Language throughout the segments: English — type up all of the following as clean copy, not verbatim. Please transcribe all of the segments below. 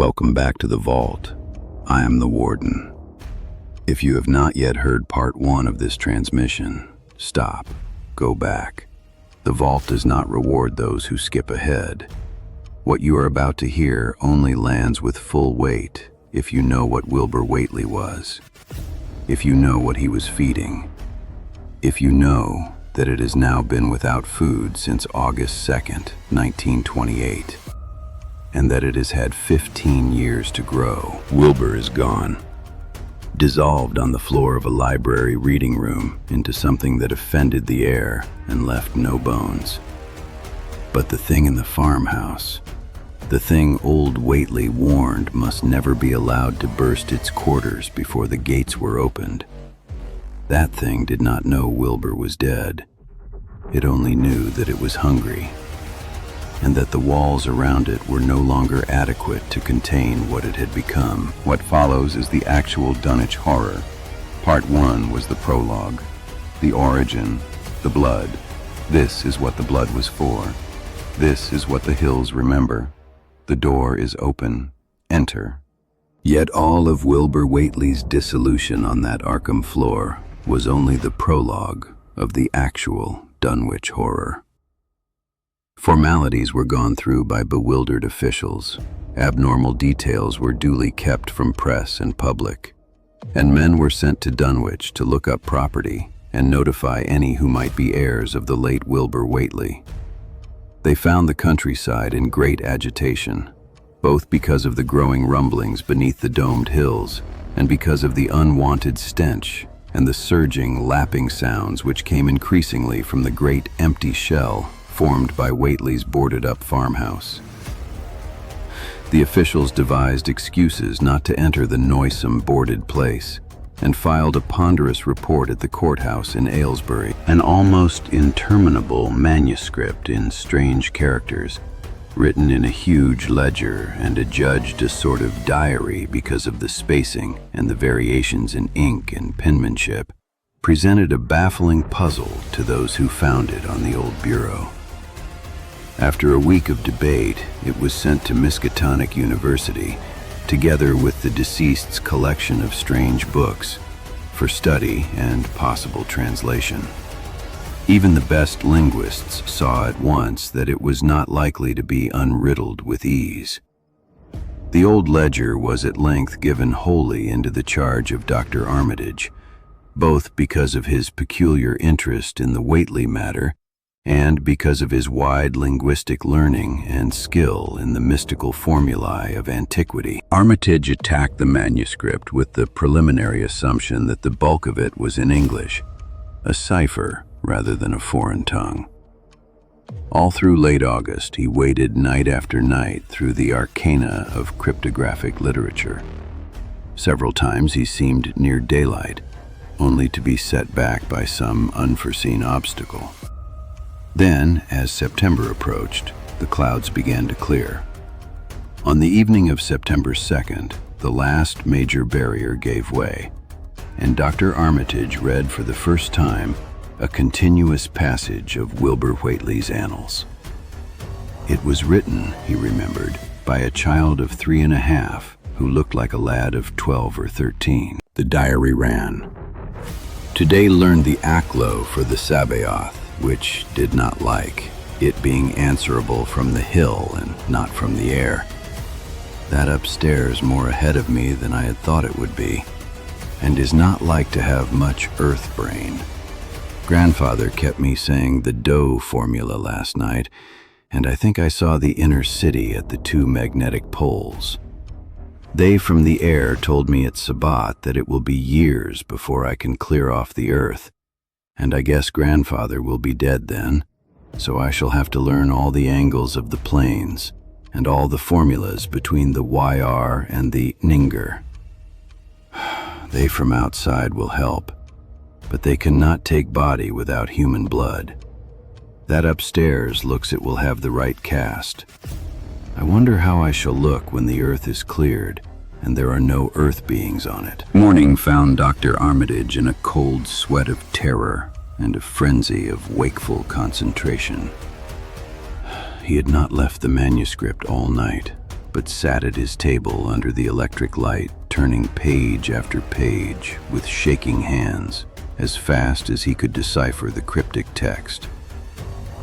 Welcome back to the vault. I am the warden. If you have not yet heard part 1 of this transmission, stop, go back. The vault does not reward those who skip ahead. What you are about to hear only lands with full weight if you know what Wilbur Whateley was, if you know what he was feeding, if you know that it has now been without food since August 2nd, 1928, and that it has had 15 years to grow. Wilbur is gone, dissolved on the floor of a library reading room into something that offended the air and left no bones. But the thing in the farmhouse, the thing old Whateley warned must never be allowed to burst its quarters before the gates were opened. That thing did not know Wilbur was dead. It only knew that it was hungry, and that the walls around it were no longer adequate to contain what it had become. What follows is the actual Dunwich horror. Part 1 was the prologue, the origin, the blood. This is what the blood was for. This is what the hills remember. The door is open. Enter. Yet all of Wilbur Whateley's dissolution on that Arkham floor was only the prologue of the actual Dunwich horror. Formalities were gone through by bewildered officials. Abnormal details were duly kept from press and public, and men were sent to Dunwich to look up property and notify any who might be heirs of the late Wilbur Whateley. They found the countryside in great agitation, both because of the growing rumblings beneath the domed hills and because of the unwanted stench and the surging, lapping sounds which came increasingly from the great empty shell formed by Whateley's boarded-up farmhouse. The officials devised excuses not to enter the noisome, boarded place and filed a ponderous report at the courthouse in Aylesbury, an almost interminable manuscript in strange characters, written in a huge ledger and adjudged a sort of diary because of the spacing and the variations in ink and penmanship, presented a baffling puzzle to those who found it on the old bureau. After a week of debate, it was sent to Miskatonic University, together with the deceased's collection of strange books, for study and possible translation. Even the best linguists saw at once that it was not likely to be unriddled with ease. The old ledger was at length given wholly into the charge of Dr. Armitage, both because of his peculiar interest in the Whateley matter and because of his wide linguistic learning and skill in the mystical formulae of antiquity. Armitage attacked the manuscript with the preliminary assumption that the bulk of it was in English, a cipher rather than a foreign tongue. All through late August, he waded night after night through the arcana of cryptographic literature. Several times he seemed near daylight, only to be set back by some unforeseen obstacle. Then, as September approached, the clouds began to clear. On the evening of September 2nd, the last major barrier gave way, and Dr. Armitage read for the first time a continuous passage of Wilbur Whateley's annals. It was written, he remembered, by a child of 3.5 who looked like a lad of 12 or 13. The diary ran: "Today learned the Aklo for the Sabaoth, which did not like, it being answerable from the hill and not from the air. That upstairs more ahead of me than I had thought it would be, and is not like to have much earth brain. Grandfather kept me saying the dough formula last night, and I think I saw the inner city at the 2 magnetic poles. They from the air told me at Sabbat that it will be years before I can clear off the earth, and I guess Grandfather will be dead then, so I shall have to learn all the angles of the planes and all the formulas between the YR and the Ninger. They from outside will help, but they cannot take body without human blood. That upstairs looks it will have the right cast. I wonder how I shall look when the earth is cleared and there are no earth beings on it." Morning found Dr. Armitage in a cold sweat of terror and a frenzy of wakeful concentration. He had not left the manuscript all night. but sat at his table under the electric light, turning page after page with shaking hands, as fast as he could decipher the cryptic text.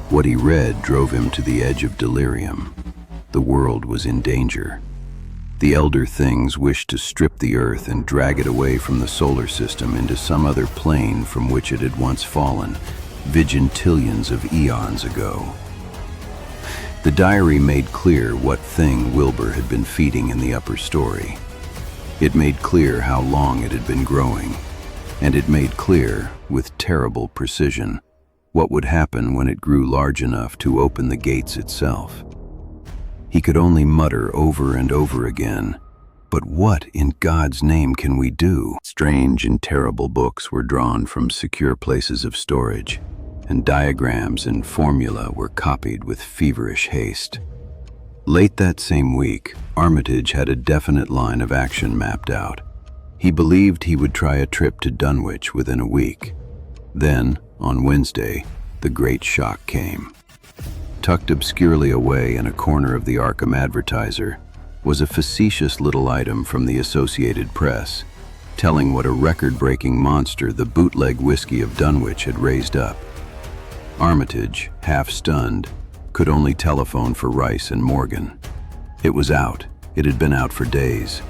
What he read drove him to the edge of delirium. The world was in danger. The elder things wished to strip the earth and drag it away from the solar system into some other plane from which it had once fallen, vigintillions of eons ago. The diary made clear what thing Wilbur had been feeding in the upper story. It made clear how long it had been growing, and it made clear, with terrible precision, what would happen when it grew large enough to open the gates itself. He could only mutter over and over again, "But what in God's name can we do?" Strange and terrible books were drawn from secure places of storage, and diagrams and formula were copied with feverish haste. Late that same week, Armitage had a definite line of action mapped out. He believed he would try a trip to Dunwich within a week. Then, on Wednesday, the great shock came. Tucked obscurely away in a corner of the Arkham Advertiser was a facetious little item from the Associated Press, telling what a record-breaking monster the bootleg whiskey of Dunwich had raised up. Armitage, half stunned, could only telephone for Rice and Morgan. It was out. It had been out for days.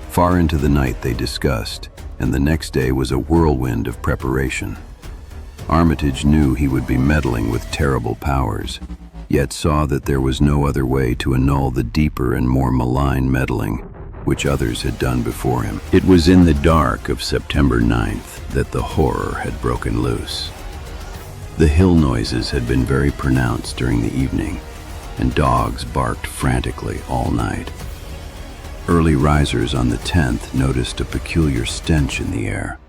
Far into the night they discussed, and the next day was a whirlwind of preparation. Armitage knew he would be meddling with terrible powers, yet saw that there was no other way to annul the deeper and more malign meddling which others had done before him. It was in the dark of September 9th that the horror had broken loose. The hill noises had been very pronounced during the evening, and dogs barked frantically all night. Early risers on the 10th noticed a peculiar stench in the air.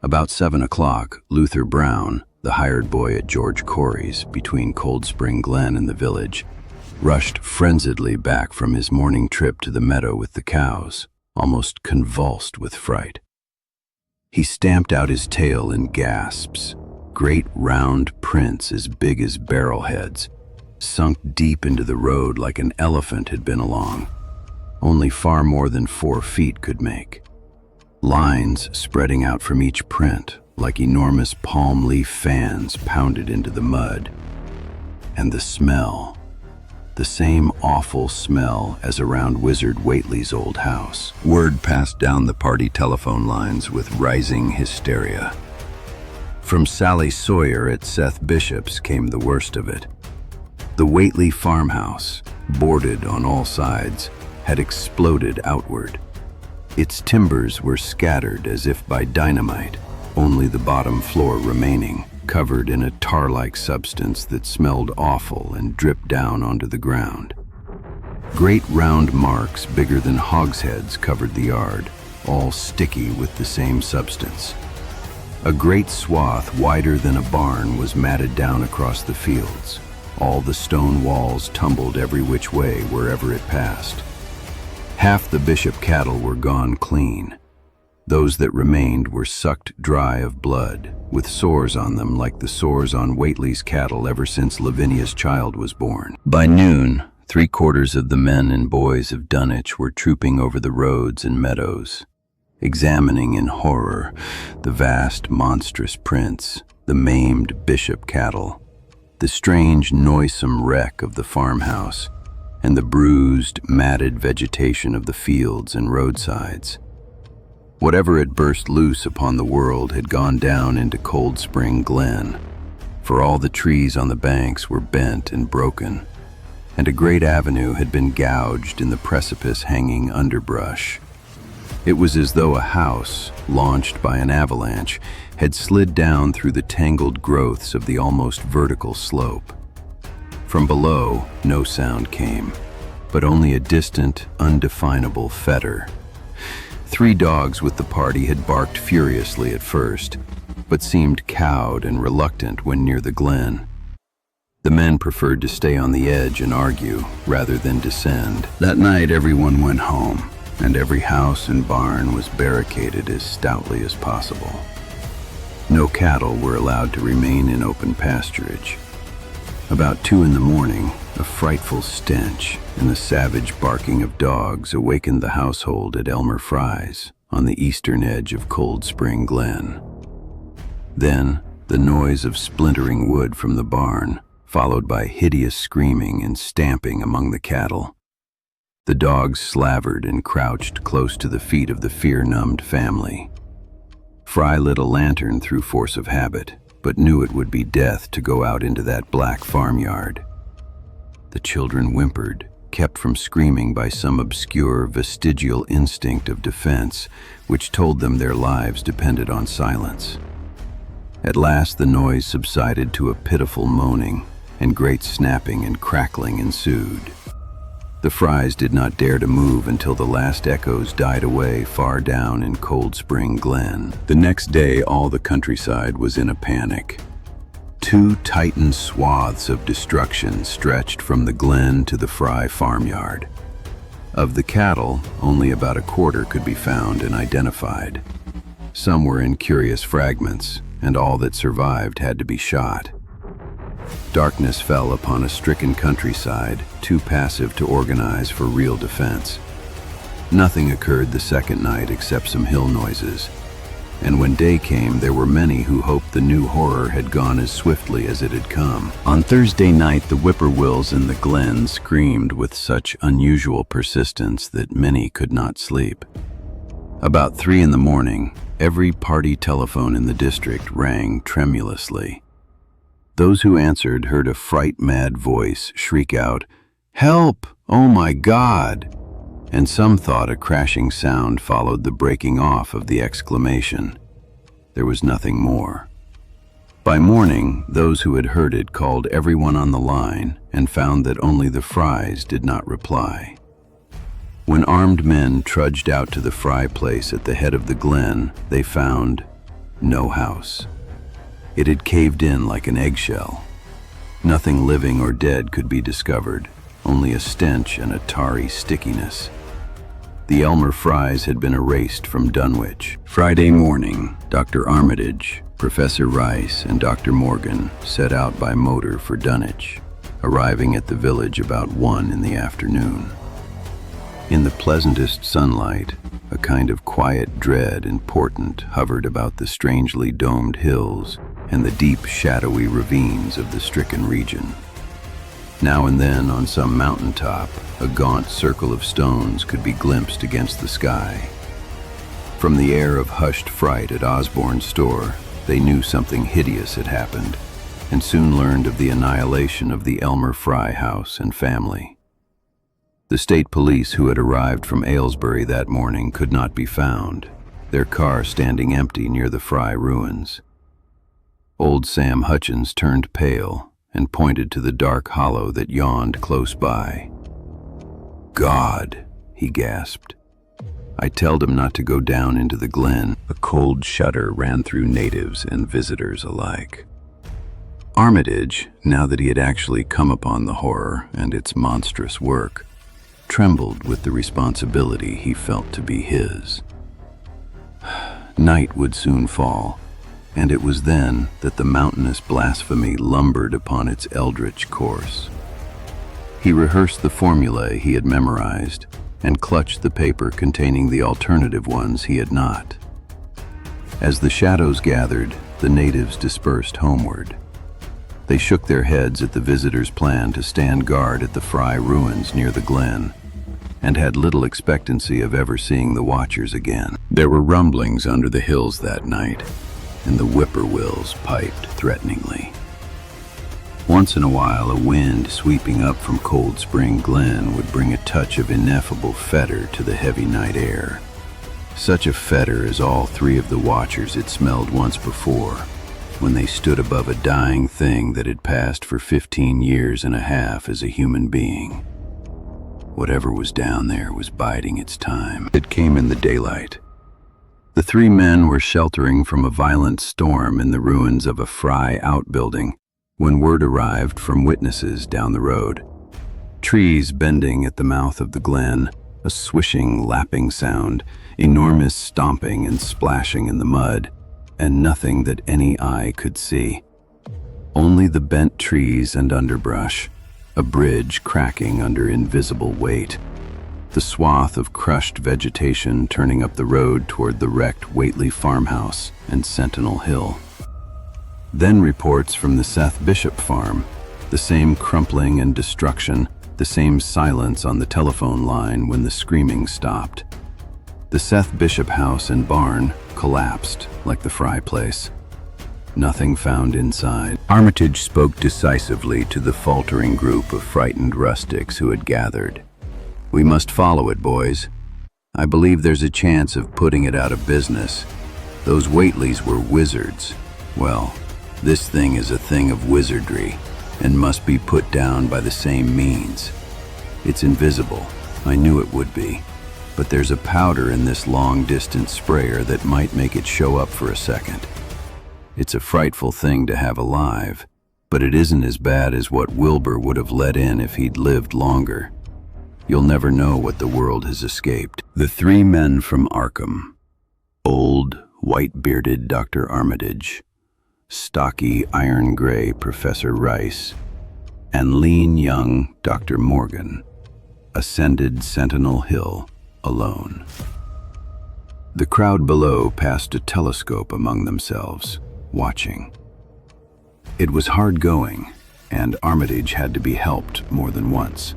About 7 o'clock, Luther Brown, the hired boy at George Corey's between Cold Spring Glen and the village, rushed frenziedly back from his morning trip to the meadow with the cows, almost convulsed with fright. He stamped out his tail in gasps. Great round prints as big as barrelheads, sunk deep into the road like an elephant had been along, only far more than 4 feet could make. Lines spreading out from each print like enormous palm leaf fans pounded into the mud. And the smell, the same awful smell as around Wizard Whateley's old house. Word passed down the party telephone lines with rising hysteria. From Sally Sawyer at Seth Bishop's came the worst of it. The Whateley farmhouse, boarded on all sides, had exploded outward. Its timbers were scattered as if by dynamite, only the bottom floor remaining, covered in a tar-like substance that smelled awful and dripped down onto the ground. Great round marks bigger than hogsheads covered the yard, all sticky with the same substance. A great swath wider than a barn was matted down across the fields. All the stone walls tumbled every which way wherever it passed. Half the Bishop cattle were gone clean. Those that remained were sucked dry of blood, with sores on them like the sores on Whateley's cattle ever since Lavinia's child was born. By noon, 3/4 of the men and boys of Dunwich were trooping over the roads and meadows, examining in horror the vast, monstrous prints, the maimed Bishop cattle, the strange, noisome wreck of the farmhouse, and the bruised, matted vegetation of the fields and roadsides. Whatever had burst loose upon the world had gone down into Cold Spring Glen, for all the trees on the banks were bent and broken, and a great avenue had been gouged in the precipice-hanging underbrush. It was as though a house, launched by an avalanche, had slid down through the tangled growths of the almost vertical slope. From below, no sound came, but only a distant, undefinable fetor. 3 dogs with the party had barked furiously at first, but seemed cowed and reluctant when near the glen. The men preferred to stay on the edge and argue, rather than descend. That night everyone went home, and every house and barn was barricaded as stoutly as possible. No cattle were allowed to remain in open pasturage. About 2 in the morning, A frightful stench and the savage barking of dogs awakened the household at Elmer Fry's on the eastern edge of Cold Spring Glen. Then, the noise of splintering wood from the barn, followed by hideous screaming and stamping among the cattle. The dogs slavered and crouched close to the feet of the fear-numbed family. Fry lit a lantern through force of habit, but knew it would be death to go out into that black farmyard. The children whimpered, kept from screaming by some obscure vestigial instinct of defense, which told them their lives depended on silence. At last the noise subsided to a pitiful moaning, and great snapping and crackling ensued. The Frys did not dare to move until the last echoes died away far down in Cold Spring Glen. The next day all the countryside was in a panic. Two titan swaths of destruction stretched from the glen to the Fry farmyard. Of the cattle, only about a quarter could be found and identified. Some were in curious fragments, and all that survived had to be shot. Darkness fell upon a stricken countryside, too passive to organize for real defense. Nothing occurred the second night except some hill noises, and when day came there were many who hoped the new horror had gone as swiftly as it had come. On Thursday night the whippoorwills in the glen screamed with such unusual persistence that many could not sleep. About 3 in the morning, every party telephone in the district rang tremulously. Those who answered heard a fright-mad voice shriek out, "Help! Oh my God!" And some thought a crashing sound followed the breaking off of the exclamation. There was nothing more. By morning, those who had heard it called everyone on the line and found that only the Frys did not reply. When armed men trudged out to the Fry place at the head of the glen, they found no house. It had caved in like an eggshell. Nothing living or dead could be discovered, only a stench and a tarry stickiness. The Elmer Frys had been erased from Dunwich. Friday morning, Dr. Armitage, Professor Rice, and Dr. Morgan set out by motor for Dunwich, arriving at the village about 1 in the afternoon. In the pleasantest sunlight, a kind of quiet dread and portent hovered about the strangely domed hills and the deep, shadowy ravines of the stricken region. Now and then, on some mountaintop, a gaunt circle of stones could be glimpsed against the sky. From the air of hushed fright at Osborne's store, they knew something hideous had happened, and soon learned of the annihilation of the Elmer Fry house and family. The state police who had arrived from Aylesbury that morning could not be found, their car standing empty near the Fry ruins. Old Sam Hutchins turned pale and pointed to the dark hollow that yawned close by. "God," he gasped. I told him not to go down into the glen. A cold shudder ran through natives and visitors alike. Armitage, now that he had actually come upon the horror and its monstrous work, trembled with the responsibility he felt to be his. Night would soon fall, and it was then that the mountainous blasphemy lumbered upon its eldritch course. He rehearsed the formulae he had memorized and clutched the paper containing the alternative ones he had not. As the shadows gathered, the natives dispersed homeward. They shook their heads at the visitors' plan to stand guard at the Fry ruins near the glen, and had little expectancy of ever seeing the watchers again. There were rumblings under the hills that night, and the whippoorwills piped threateningly. Once in a while, a wind sweeping up from Cold Spring Glen would bring a touch of ineffable fetor to the heavy night air. Such a fetor as all 3 of the watchers had smelled once before, when they stood above a dying thing that had passed for 15 years and a half as a human being. Whatever was down there was biding its time. It came in the daylight. The 3 men were sheltering from a violent storm in the ruins of a Fry outbuilding when word arrived from witnesses down the road. Trees bending at the mouth of the glen, a swishing, lapping sound, enormous stomping and splashing in the mud, and nothing that any eye could see. Only the bent trees and underbrush, a bridge cracking under invisible weight, the swath of crushed vegetation turning up the road toward the wrecked Whateley farmhouse and Sentinel Hill. Then reports from the Seth Bishop farm, the same crumpling and destruction, the same silence on the telephone line when the screaming stopped. The Seth Bishop house and barn collapsed like the Fry place. Nothing found inside. Armitage spoke decisively to the faltering group of frightened rustics who had gathered. "We must follow it, boys. I believe there's a chance of putting it out of business. Those Whateleys were wizards. Well, this thing is a thing of wizardry and must be put down by the same means. It's invisible. I knew it would be. But there's a powder in this long-distance sprayer that might make it show up for a second. It's a frightful thing to have alive, but it isn't as bad as what Wilbur would have let in if he'd lived longer. You'll never know what the world has escaped." The three men from Arkham, old, white-bearded Dr. Armitage, stocky, iron-gray Professor Rice, and lean, young Dr. Morgan, ascended Sentinel Hill alone. The crowd below passed a telescope among themselves, watching. It was hard going, and Armitage had to be helped more than once.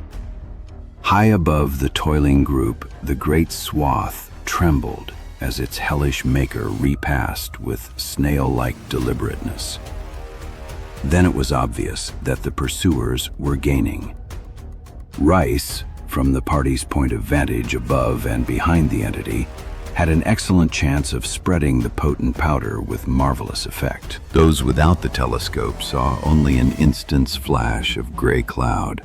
High above the toiling group, the great swath trembled as its hellish maker repassed with snail-like deliberateness. Then it was obvious that the pursuers were gaining. Rice, from the party's point of vantage above and behind the entity, had an excellent chance of spreading the potent powder with marvelous effect. Those without the telescope saw only an instant's flash of gray cloud,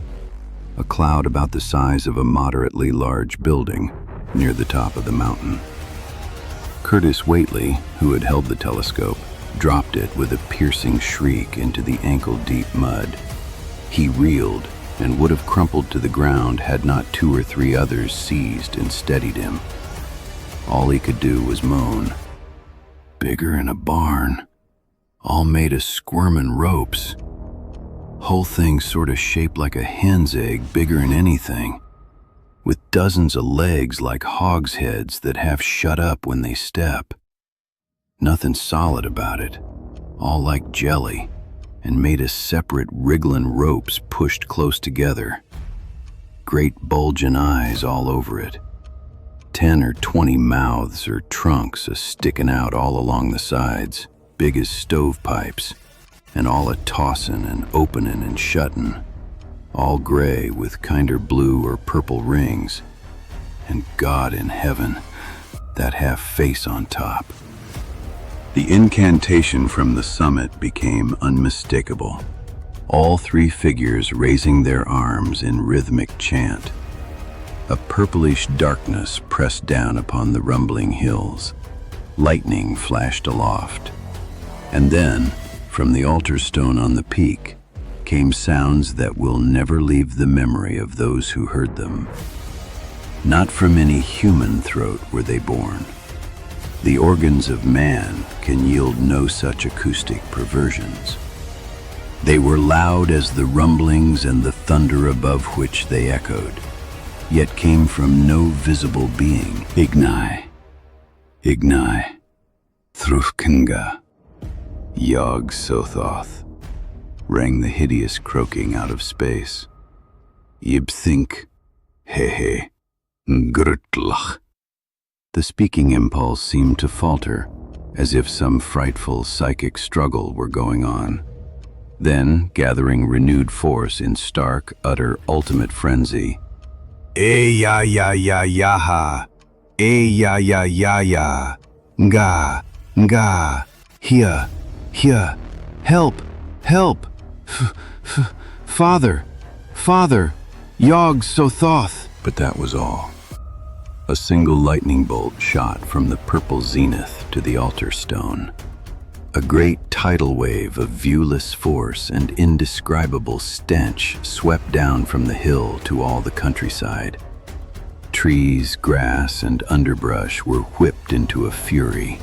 a cloud about the size of a moderately large building near the top of the mountain. Curtis Whateley, who had held the telescope, dropped it with a piercing shriek into the ankle-deep mud. He reeled and would have crumpled to the ground had not 2 or 3 others seized and steadied him. All he could do was moan. "Bigger 'n a barn. All made of squirmin' ropes. Whole thing sorta shaped like a hen's egg, bigger 'n anything, with dozens of legs like hogs' heads that half shut up when they step. Nothing solid about it, all like jelly, and made of separate wriggling ropes pushed close together. Great bulging eyes all over it. 10 or 20 mouths or trunks a-sticking out all along the sides, big as stovepipes, and all a-tossin' and openin' and shuttin', all gray with kinder blue or purple rings. And God in heaven, that half face on top." The incantation from the summit became unmistakable, all 3 figures raising their arms in rhythmic chant. A purplish darkness pressed down upon the rumbling hills. Lightning flashed aloft. And then, from the altar stone on the peak, came sounds that will never leave the memory of those who heard them. Not from any human throat were they born. The organs of man can yield no such acoustic perversions. They were loud as the rumblings and the thunder above which they echoed, yet came from no visible being. Ignai, Thrufkinga, Yog-Sothoth, rang the hideous croaking out of space. Yibthink, hehe, grutlach. The speaking impulse seemed to falter, as if some frightful psychic struggle were going on. Then, gathering renewed force in stark, utter, ultimate frenzy, "Eh-ya-ya-ya-ya-ha! Eh-ya-ya-ya-ya! Nga! Here! Help! Father! Yog-Sothoth!" But that was all. A single lightning bolt shot from the purple zenith to the altar stone. A great tidal wave of viewless force and indescribable stench swept down from the hill to all the countryside. Trees, grass, and underbrush were whipped into a fury.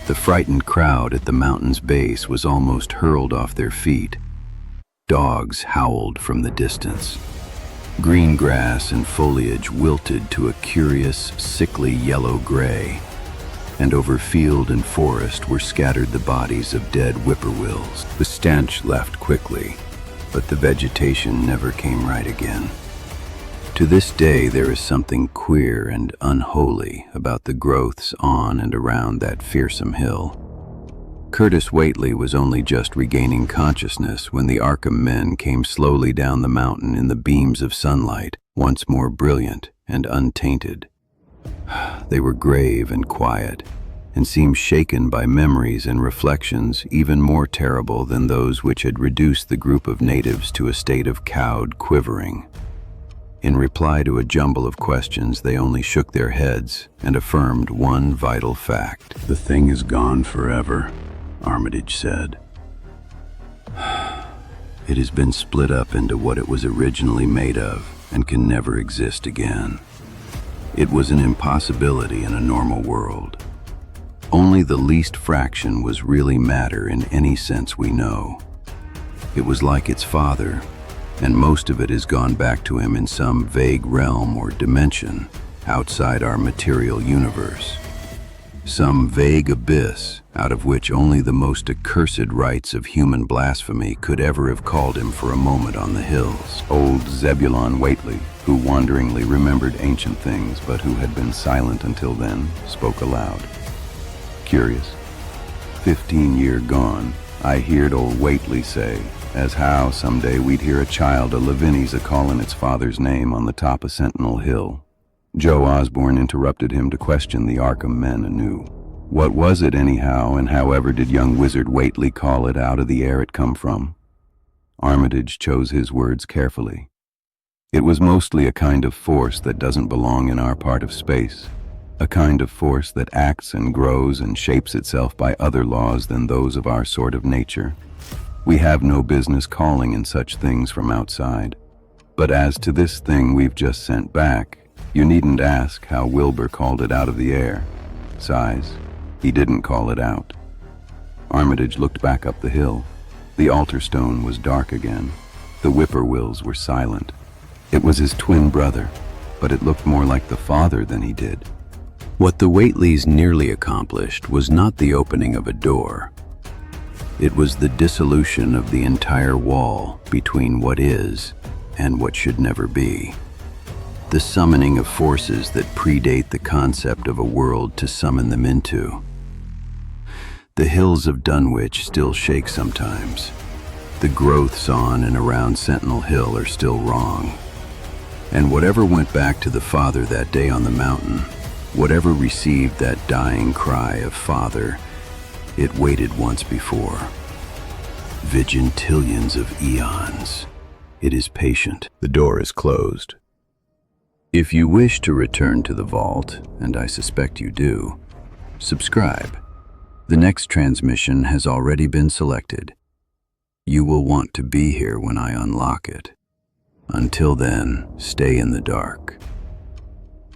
The frightened crowd at the mountain's base was almost hurled off their feet. Dogs howled from the distance. Green grass and foliage wilted to a curious, sickly yellow-gray, and over field and forest were scattered the bodies of dead whippoorwills. The stench left quickly, but the vegetation never came right again. To this day, there is something queer and unholy about the growths on and around that fearsome hill. Curtis Whateley was only just regaining consciousness when the Arkham men came slowly down the mountain in the beams of sunlight, once more brilliant and untainted. They were grave and quiet, and seemed shaken by memories and reflections even more terrible than those which had reduced the group of natives to a state of cowed quivering. In reply to a jumble of questions, they only shook their heads and affirmed one vital fact. "The thing is gone forever," Armitage said. "It has been split up into what it was originally made of and can never exist again. It was an impossibility in a normal world. Only the least fraction was really matter in any sense we know. It was like its father, and most of it has gone back to him in some vague realm or dimension outside our material universe. Some vague abyss out of which only the most accursed rites of human blasphemy could ever have called him for a moment on the hills." Old Zebulon Whateley, who wanderingly remembered ancient things but who had been silent until then, spoke aloud. "Curious. 15 year gone, I heard old Whateley say, as how someday we'd hear a child of Lavinies a-callin' its father's name on the top of Sentinel Hill." Joe Osborne interrupted him to question the Arkham men anew. "What was it anyhow, and however did young wizard Whateley call it out of the air it come from?" Armitage chose his words carefully. "It was mostly a kind of force that doesn't belong in our part of space. A kind of force that acts and grows and shapes itself by other laws than those of our sort of nature. We have no business calling in such things from outside. But as to this thing we've just sent back, you needn't ask how Wilbur called it out of the air. Size, he didn't call it out." Armitage looked back up the hill. The altar stone was dark again. The whippoorwills were silent. It was his twin brother, but it looked more like the father than he did. What the Whateleys nearly accomplished was not the opening of a door. It was the dissolution of the entire wall between what is and what should never be. The summoning of forces that predate the concept of a world to summon them into. The hills of Dunwich still shake sometimes. The growths on and around Sentinel Hill are still wrong. And whatever went back to the father that day on the mountain, whatever received that dying cry of father, it waited once before. Vigintillions of eons. It is patient. The door is closed. If you wish to return to the vault, and I suspect you do, subscribe. The next transmission has already been selected. You will want to be here when I unlock it. Until then, stay in the dark.